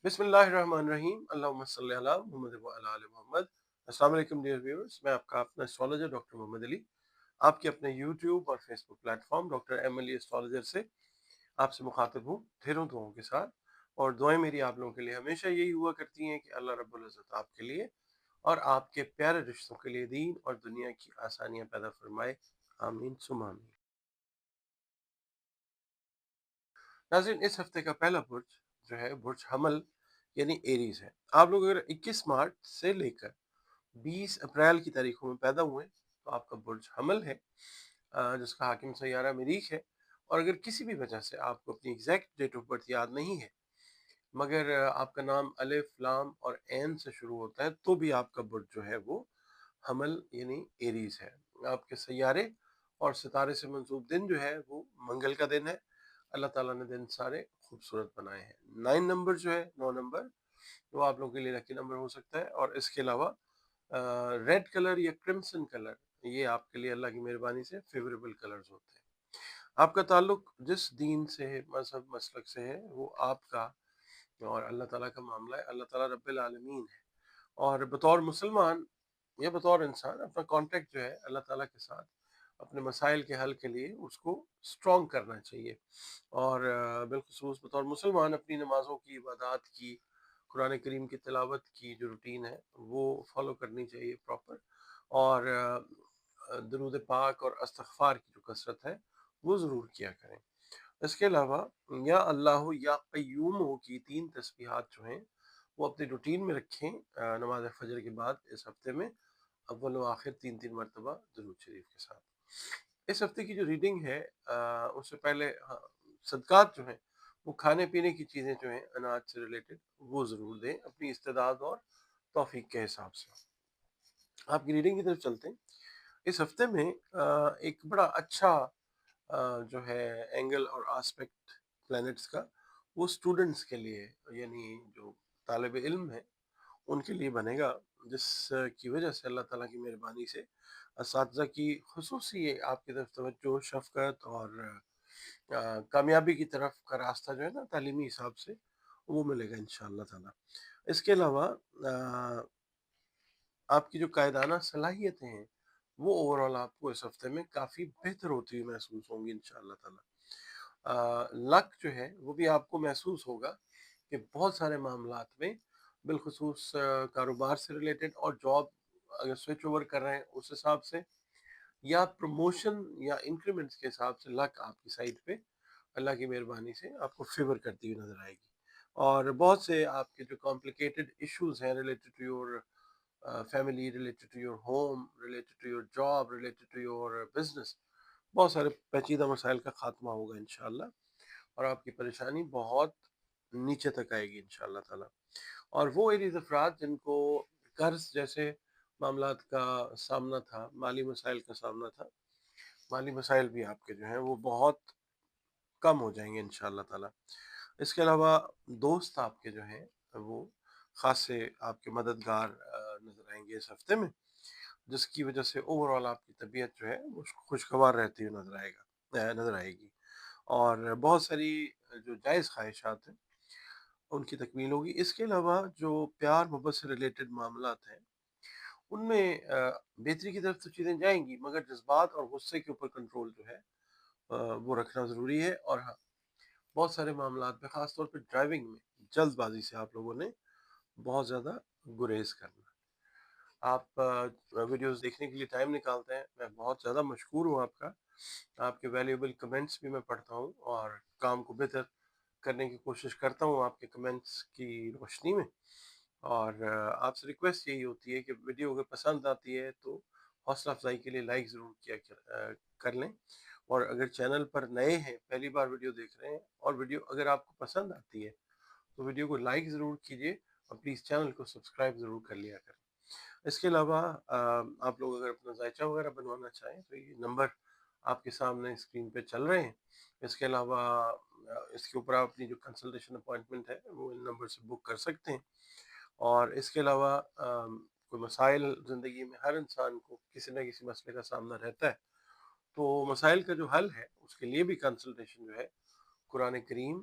بسم اللہ الرحمن الرحیم، اللہم صلی علی محمد و علی آل محمد۔ السلام علیکم ڈیئر ویورز، میں آپ کا اپنا اسٹرالوجر ڈاکٹر محمد علی آپ کے اپنے یوٹیوب اور فیس بک پلیٹ فارم ڈاکٹر ایم علی اسٹرالوجر سے آپ سے مخاطب ہوں ڈھیروں دعاؤں کے ساتھ، اور دعائیں میری آپ لوگوں کے لیے ہمیشہ یہی ہوا کرتی ہیں کہ اللہ رب العزت آپ کے لیے اور آپ کے پیارے رشتوں کے لیے دین اور دنیا کی آسانیاں پیدا فرمائے، آمین ثم آمین۔ ناظرین، اس ہفتے کا پہلا برج جو ہے برج حمل یعنی ایریز ہے۔ آپ لوگ اگر 21 مارچ سے لے کر 20 اپریل کی تاریخوں میں پیدا ہوئے تو آپ کا برج حمل ہے، جس کا حاکم سیارہ مریخ ہے۔ اور اگر کسی بھی وجہ سے آپ کو اپنی ایگزیکٹ ڈیٹ آف برتھ یاد نہیں ہے، مگر آپ کا نام الف لام اور عین سے شروع ہوتا ہے، تو بھی آپ کا برج جو ہے وہ حمل یعنی ایریز ہے۔ آپ کے سیارے اور ستارے سے منسوب دن جو ہے وہ منگل کا دن ہے۔ اللہ تعالیٰ نے دن سارے خوبصورت بنائے ہیں۔ 9 نمبر جو ہے 9 نمبر وہ آپ لوگوں کے لیے لکی نمبر ہو سکتا ہے، اور اس کے علاوہ ریڈ کلر یا کرمسن کلر یہ آپ کے لیے اللہ کی مہربانی سے فیوریبل کلرز ہوتے ہیں۔ آپ کا تعلق جس دین سے ہے، مذہب مسلک سے ہے، وہ آپ کا اور اللہ تعالیٰ کا معاملہ ہے۔ اللہ تعالیٰ رب العالمین ہے، اور بطور مسلمان یا بطور انسان اپنا کانٹیکٹ جو ہے اللہ تعالیٰ کے ساتھ اپنے مسائل کے حل کے لیے اس کو اسٹرانگ کرنا چاہیے، اور بالخصوص بطور مسلمان اپنی نمازوں کی، عبادات کی، قرآن کریم کی تلاوت کی جو روٹین ہے وہ فالو کرنی چاہیے پراپر، اور درود پاک اور استغفار کی جو کثرت ہے وہ ضرور کیا کریں۔ اس کے علاوہ یا اللہ یا قیوم کی 3 تسبیحات جو ہیں وہ اپنی روٹین میں رکھیں، نماز فجر کے بعد اس ہفتے میں اول و آخر 3 مرتبہ درود شریف کے ساتھ۔ اس ہفتے کی جو ریڈنگ ہے اس سے پہلے صدقات جو ہیں وہ کھانے پینے کی چیزیں جو ہیں اناج سے ریلیٹڈ وہ ضرور دیں اپنی استعداد اور توفیق کے حساب سے۔ آپ کی ریڈنگ کی طرف چلتے ہیں۔ اس ہفتے میں ایک بڑا اچھا جو ہے اینگل اور آسپیکٹ پلینٹس کا وہ اسٹوڈنٹس کے لیے، یعنی جو طالب علم ہیں ان کے لیے بنے گا، جس کی وجہ سے اللہ تعالیٰ کی مہربانی سے اساتذہ کی خصوصی آپ کی طرف توجہ، شفقت اور کامیابی کی طرف کا راستہ جو ہے نا تعلیمی حساب سے وہ ملے گا انشاءاللہ تعالیٰ۔ اس کے علاوہ آپ کی جو قائدانہ صلاحیتیں ہیں وہ اوورال آپ کو اس ہفتے میں کافی بہتر ہوتی ہوئی محسوس ہوں گی انشاءاللہ تعالیٰ۔ لک جو ہے وہ بھی آپ کو محسوس ہوگا کہ بہت سارے معاملات میں، بالخصوص کاروبار سے ریلیٹڈ اور جاب اگر سوئچ اوور کر رہے ہیں اس حساب سے، یا پروموشن یا انکریمنٹس کے حساب سے، لک آپ کی سائڈ پہ اللہ کی مہربانی سے آپ کو فیور کرتی ہوئی نظر آئے گی۔ اور بہت سے آپ کے جو کمپلیکیٹڈ ایشوز ہیں related to your family, related to your home, related to your job, related to your business، بہت سارے پیچیدہ مسائل کا خاتمہ ہوگا انشاءاللہ، اور آپ کی پریشانی بہت نیچے تک آئے گی انشاءاللہ تعالیٰ۔ اور وہ ایریز افراد جن کو قرض جیسے معاملات کا سامنا تھا، مالی مسائل کا سامنا تھا، مالی مسائل بھی آپ کے جو ہیں وہ بہت کم ہو جائیں گے انشاءاللہ تعالیٰ۔ اس کے علاوہ دوست آپ کے جو ہیں وہ خاص سے آپ کے مددگار نظر آئیں گے اس ہفتے میں، جس کی وجہ سے اوورال آپ کی طبیعت جو ہے وہ خوشگوار رہتی ہوئی نظر آئے گی، اور بہت ساری جو جائز خواہشات ہیں ان کی تکمیل ہوگی۔ اس کے علاوہ جو پیار محبت سے ریلیٹڈ معاملات ہیں ان میں بہتری کی طرف تو چیزیں جائیں گی، مگر جذبات اور غصے کے اوپر کنٹرول جو ہے وہ رکھنا ضروری ہے۔ اور ہاں، بہت سارے معاملات پہ، خاص طور پہ ڈرائیونگ میں جلد بازی سے آپ لوگوں نے بہت زیادہ گریز کرنا۔ آپ ویڈیوز دیکھنے کے لیے ٹائم نکالتے ہیں، میں بہت زیادہ مشکور ہوں آپ کا۔ آپ کے ویلیوبل کمنٹس بھی میں پڑھتا ہوں اور کام کو بہتر کرنے کی کوشش کرتا ہوں آپ کے کمنٹس کی روشنی میں، اور آپ سے ریکویسٹ یہی ہوتی ہے کہ ویڈیو اگر پسند آتی ہے تو حوصلہ افزائی کے لیے لائک ضرور کر لیں، اور اگر چینل پر نئے ہیں، پہلی بار ویڈیو دیکھ رہے ہیں، اور ویڈیو اگر آپ کو پسند آتی ہے تو ویڈیو کو لائک ضرور کیجیے، اور پلیز چینل کو سبسکرائب ضرور کر لیا کریں۔ اس کے علاوہ آپ لوگ اگر اپنا ذائچہ وغیرہ بنوانا چاہیں تو یہ نمبر آپ کے سامنے اسکرین پہ چل رہے ہیں۔ اس کے علاوہ اس کے اوپر آپ اپنی جو کنسلٹیشن اپوائنٹمنٹ ہے وہ ان نمبر سے بک کر سکتے ہیں۔ اور اس کے علاوہ کوئی مسائل زندگی میں، ہر انسان کو کسی نہ کسی مسئلے کا سامنا رہتا ہے، تو مسائل کا جو حل ہے اس کے لیے بھی کنسلٹیشن جو ہے قرآن کریم